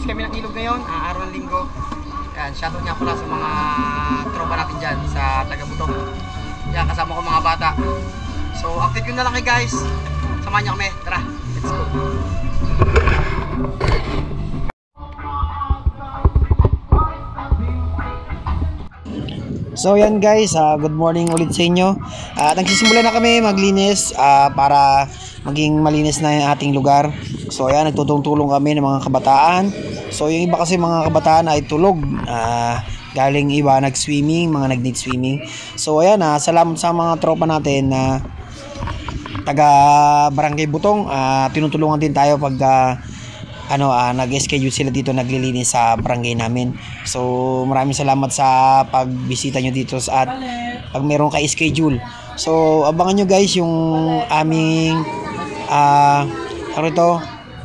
kami ng ilog ngayon, araw ng linggo. Yan, shoutout nga pala sa mga tropa natin dyan sa taga-Butong. Yan, kasama ko mga bata. So, update ko na lang kayo guys. Samahan niyo kami. Tara, let's go. So yan guys, good morning ulit sa inyo. Nagsisimula na kami maglinis para maging malinis na yung ating lugar. So ayan, nagtutulong kami ng mga kabataan. So yung iba kasi mga kabataan ay tulog. Galing iba nag-swimming, mga nag-need swimming. So ayan, salamat sa mga tropa natin na taga Barangay Butong. Tinutulungan din tayo pag nag-schedule sila dito, naglilinis sa barangay namin. So maraming salamat sa pagbisita nyo dito at pag meron kayo schedule. So abangan nyo guys yung aming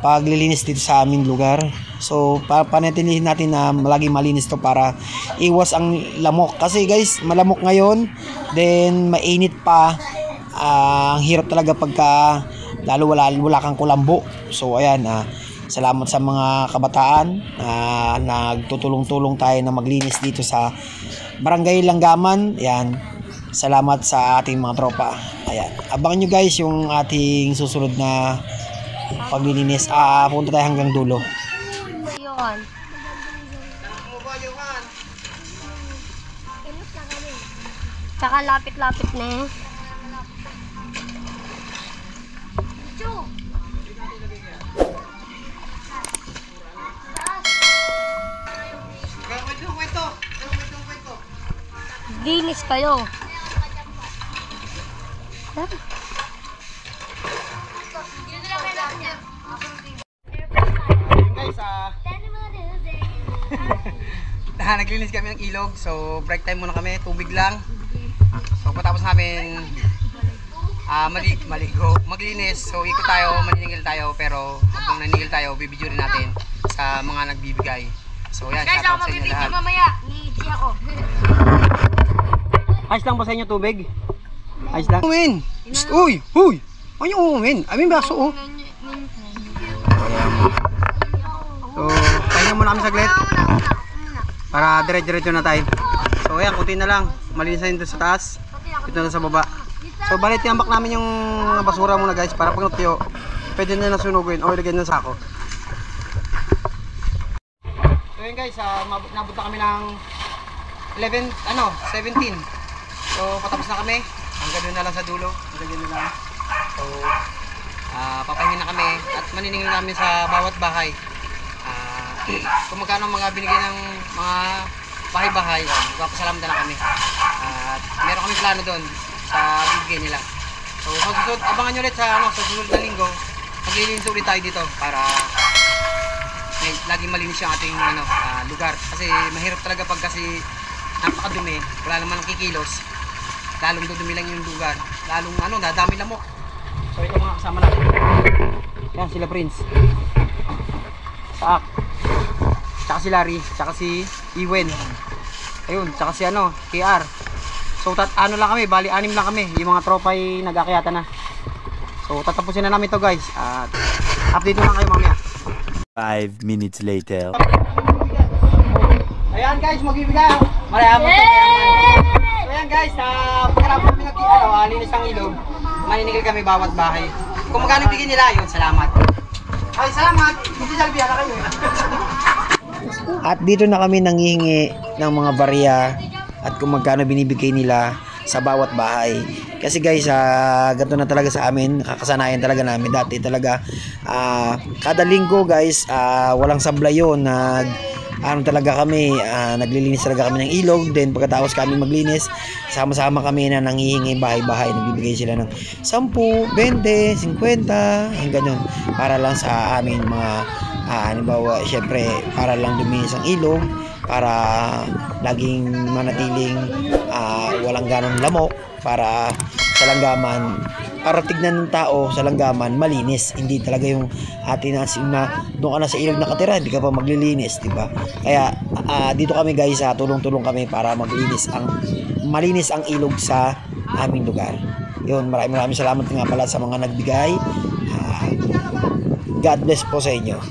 paglilinis dito sa aming lugar. So panatilihin natin na laging malinis to para iwas ang lamok. Kasi guys, malamok ngayon, then mainit pa. Ang hirap talaga pagka lalo wala kang kulambo. So ayan, salamat sa mga kabataan na nagtutulong-tulong tayo na maglinis dito sa Barangay Langgaman. Ayan, salamat sa ating mga tropa. Ayan, abangan nyo guys yung ating susunod na paglilinis. Punta tayo hanggang dulo. Yun. Tsaka lapit-lapit na eh. Dinis kayo. Guys, naglinis kami ng ilog. So break time muna kami, tubig lang. So patapos namin maglinis. So ikot tayo, maniningil tayo. Pero habang naningil tayo, bibidyo rin natin sa mga nagbibigay. So yan, guys, ako magbibidyo mamaya. Ni-G ako. Ayos lang ba sa inyo tubig? Ayos lang. Umin! Uy! Uy! Ano yung umin? Aming baso oh. So, pahinga muna kami saglit. Para dire-diretso na tayo. So ayan, kunti na lang. Malinis na dito sa taas. Dito na sa baba. So balit tinambak namin yung basura muna guys. Para pag natuyo, pwede na nasunugin o ilagyan na sa ako. So ayan guys, nabot na kami ng 17. So patapos na kami, hanggang doon na lang sa dulo, hanggang doon na lang. So papahinga na kami at maniningil namin sa bawat bahay. Kung magkano mga binigay ng mga bahay-bahay, magpapasalamat na lang kami. At meron kami plano doon sa bibigay nila. So susunod, abangan nyo ulit sa susunod na linggo, maglilinis ulit tayo dito para laging malinis yung ating lugar. Kasi mahirap talaga pag kasi napakadumi, wala naman ang kikilos. Lalong dudumi lang yung lugar. Lalong dadami lamok. So ito mga kasama natin. Yan sila Prince. Saak. Tsaka si Larry, tsaka si Iwen. Ayun, tsaka si KR. So lang kami, bali 6 lang kami. Yung mga tropa ay nag-akyata na. So tatapusin na namin to guys. At update na lang kayo mamaya. 5 minutes later. Ayan guys, magbibigay. Maraming ayan guys, pagkarap kami linis ng ilog, maninigil kami bawat bahay. Kung magkano bigyan nila, yun, salamat. Ay, salamat! Hindi salbihan na kayo. At dito na kami nanghihingi ng mga barya at kung magkano binibigay nila sa bawat bahay. Kasi guys, ganito na talaga sa amin, nakakasanayan talaga namin. Dati talaga, kada linggo guys, walang sablay yun. Talaga kami, naglilinis talaga kami ng ilog. Then pagkatapos kami maglinis, sama-sama kami na nanghihingi bahay-bahay. Nagbibigay sila ng 10, 20, 50, hanggang ganyan. Para lang sa amin mga, halimbawa, syempre, para lang duminis ang ilog. Para laging manatiling walang ganong lamok. Para sa Langgaman, para tignan ng tao sa Langgaman malinis, hindi talaga yung atin na doon ka na sa ilog nakatira, hindi ka pa maglilinis, di ba? Kaya dito kami guys, tulong-tulong kami para malinis ang ilog sa aming lugar. Yun, maraming salamat nga pala sa mga nagbigay. God bless po sa inyo.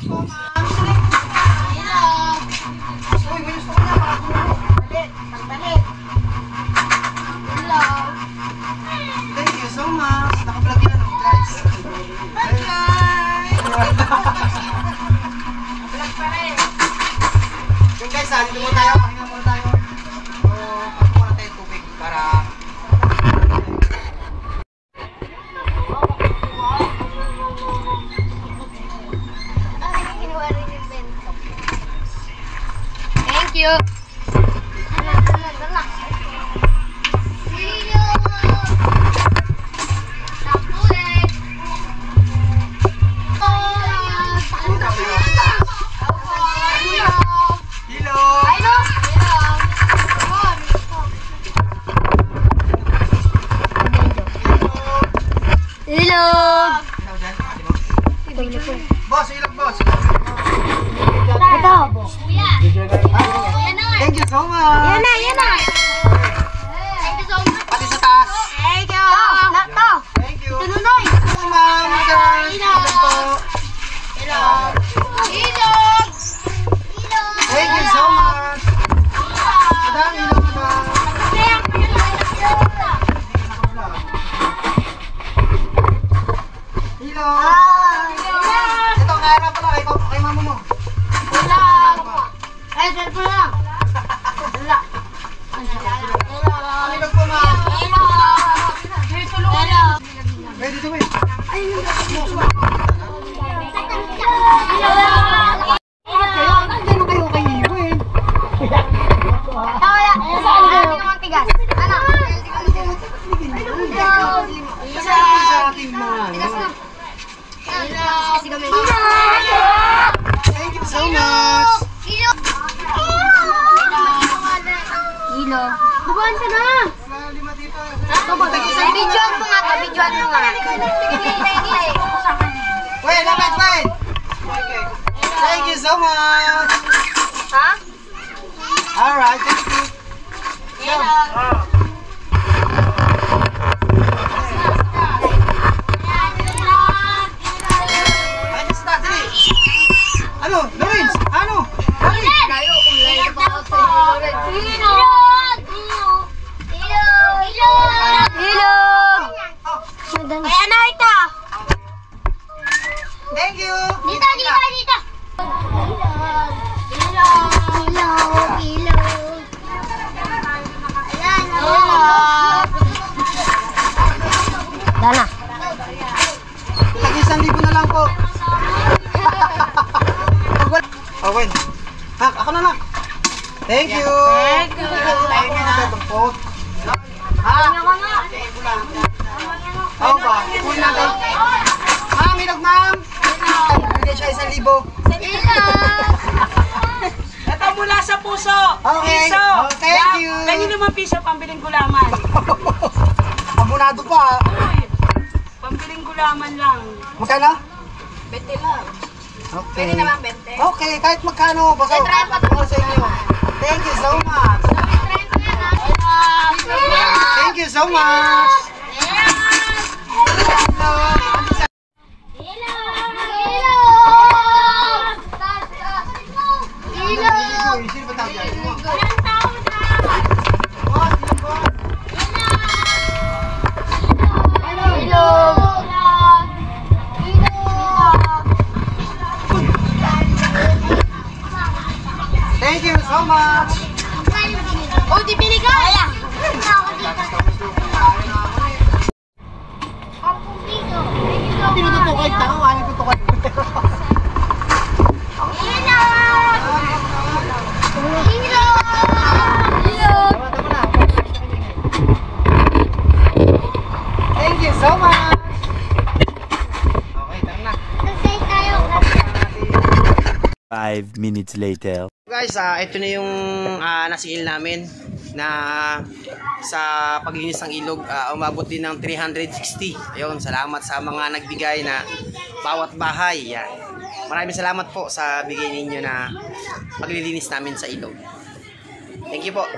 Ilog! Ilaw dyan. Ate mo. Boss, ilog boss. Ito. Thank you so much. Yan na, yan na. Thank you so much. Pati sa taas. Thank you. Ito. Thank you. Tununoy. Thank you, ma'am. Guys. Ilog. Ilog po. Ilog. Ilog. Thank you so much. Madam, ilog madam. Ilog. Ito, nga pala kay mama mo. Ay, cellphone lang. Wala. Ilog po, ma'am. Hello. Ready to win. Gano'n kayo kay Iwin? Wala. Saan naman tigas? Ano? Kasi sa ating mga ano. Thank you so much. Hilo. Bubuan ka na. Wala lima dito. Videoan mo nga to. Videoan mo nga. Wait, wait. Thank you so much. Ha? Alright, thank you. Ay, basta, dali. Ano? Lawrence? Ano? Kaya na ito. Thank you. Dito. Ilog. Dana. Lagi 1,000 na lang po. Okay. Ha, ako na lang. Thank you. Thank you. Thank you. Ha? Oo ba? Kunin natin. Ma'am, ilog ma'am. Bigay siya 1,000. Ito mula sa puso. Okay. Piso. Oh, thank you. Ganyan naman piso, pambiling gulaman. Abonado pa. Uy, pambiling gulaman lang. Magkano? 20 lang. Okay. Okay, kahit magkano. Basta ako sa inyo. Thank you so much. Thank you so much. Sino ba tawag yan? Thank you so much. Oh, di binigay! Tinututukay tao, ayaw tutukay. Thank you so much. Okay, tara na. 5 minutes later. Guys, ito na yung nasigil namin na sa paglinis ng ilog. Umabot din ng 360. Ayun, salamat sa mga nagbigay na bawat bahay. Yan. Maraming salamat po sa bigay ninyo na paglilinis namin sa ilog. Thank you po.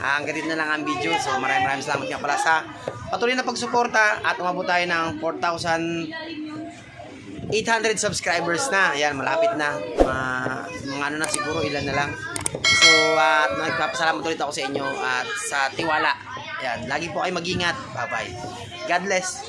Hanggang dito na lang ang video. So maraming salamat nga pala sa patuloy na pagsuporta at umabot tayo ng 4,800 subscribers na. Ayan, malapit na. Mga ano na siguro, ilan na lang. So, nagpapasalamat ulit ako sa inyo at sa tiwala. Ayan, lagi po kayo mag-ingat. Bye-bye. God bless.